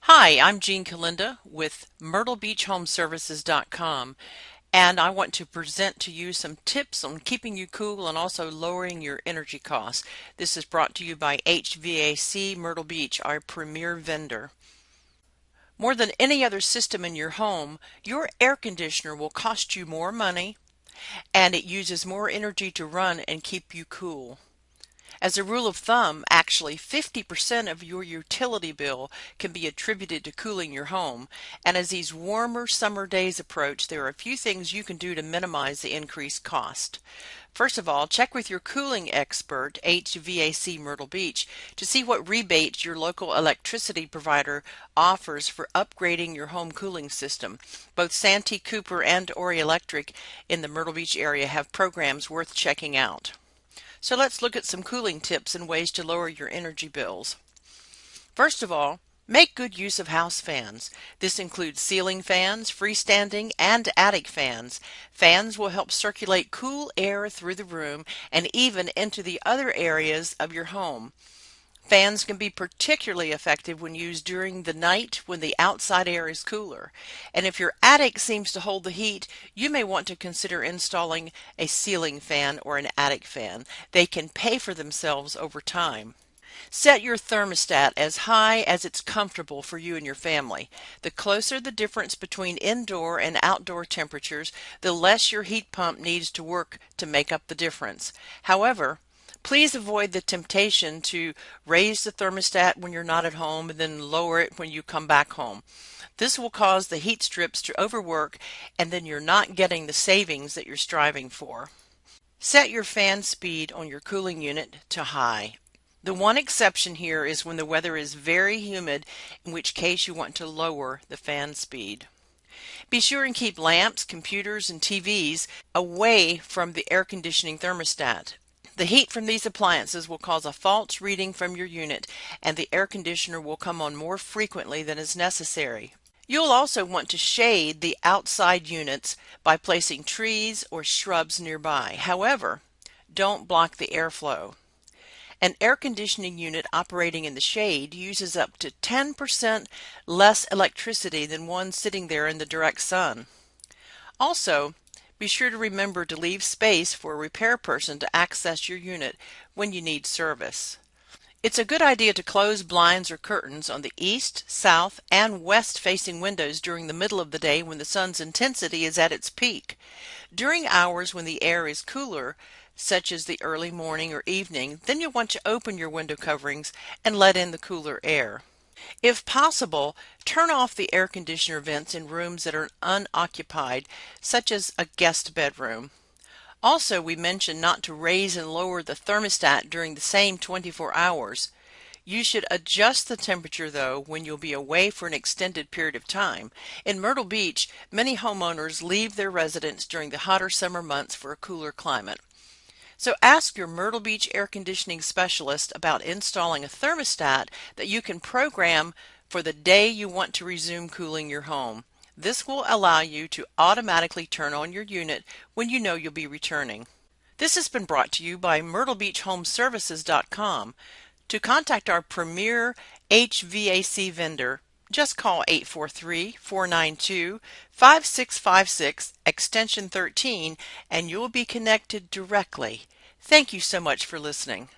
Hi, I'm Jean Kalinda with MyrtleBeachHomeservices.com, and I want to present to you some tips on keeping you cool and also lowering your energy costs. This is brought to you by HVAC Myrtle Beach, our premier vendor. More than any other system in your home, your air conditioner will cost you more money and it uses more energy to run and keep you cool. As a rule of thumb, actually 50% of your utility bill can be attributed to cooling your home, and as these warmer summer days approach, there are a few things you can do to minimize the increased cost. First of all, check with your cooling expert, HVAC Myrtle Beach, to see what rebates your local electricity provider offers for upgrading your home cooling system. Both Santee Cooper and Ori Electric in the Myrtle Beach area have programs worth checking out. So let's look at some cooling tips and ways to lower your energy bills. First of all, make good use of house fans. This includes ceiling fans, freestanding, and attic fans. Fans will help circulate cool air through the room and even into the other areas of your home. Fans can be particularly effective when used during the night when the outside air is cooler. And if your attic seems to hold the heat, you may want to consider installing a ceiling fan or an attic fan. They can pay for themselves over time. Set your thermostat as high as it's comfortable for you and your family. The closer the difference between indoor and outdoor temperatures, the less your heat pump needs to work to make up the difference. However, please avoid the temptation to raise the thermostat when you're not at home and then lower it when you come back home. This will cause the heat strips to overwork and then you're not getting the savings that you're striving for. Set your fan speed on your cooling unit to high. The one exception here is when the weather is very humid, in which case you want to lower the fan speed. Be sure and keep lamps, computers, and TVs away from the air conditioning thermostat. The heat from these appliances will cause a false reading from your unit, and the air conditioner will come on more frequently than is necessary. You'll also want to shade the outside units by placing trees or shrubs nearby. However, don't block the airflow. An air conditioning unit operating in the shade uses up to 10% less electricity than one sitting there in the direct sun. Also, be sure to remember to leave space for a repair person to access your unit when you need service. It's a good idea to close blinds or curtains on the east, south, and west facing windows during the middle of the day when the sun's intensity is at its peak. During hours when the air is cooler, such as the early morning or evening, then you'll want to open your window coverings and let in the cooler air. If possible, turn off the air conditioner vents in rooms that are unoccupied, such as a guest bedroom. Also, we mentioned not to raise and lower the thermostat during the same 24 hours. You should adjust the temperature, though, when you'll be away for an extended period of time. In Myrtle Beach, many homeowners leave their residence during the hotter summer months for a cooler climate. So ask your Myrtle Beach air conditioning specialist about installing a thermostat that you can program for the day you want to resume cooling your home. This will allow you to automatically turn on your unit when you know you'll be returning. This has been brought to you by MyrtleBeachHomeservices.com. To contact our premier HVAC vendor, just call 843-492-5656 extension 13 and you will be connected directly. Thank you so much for listening.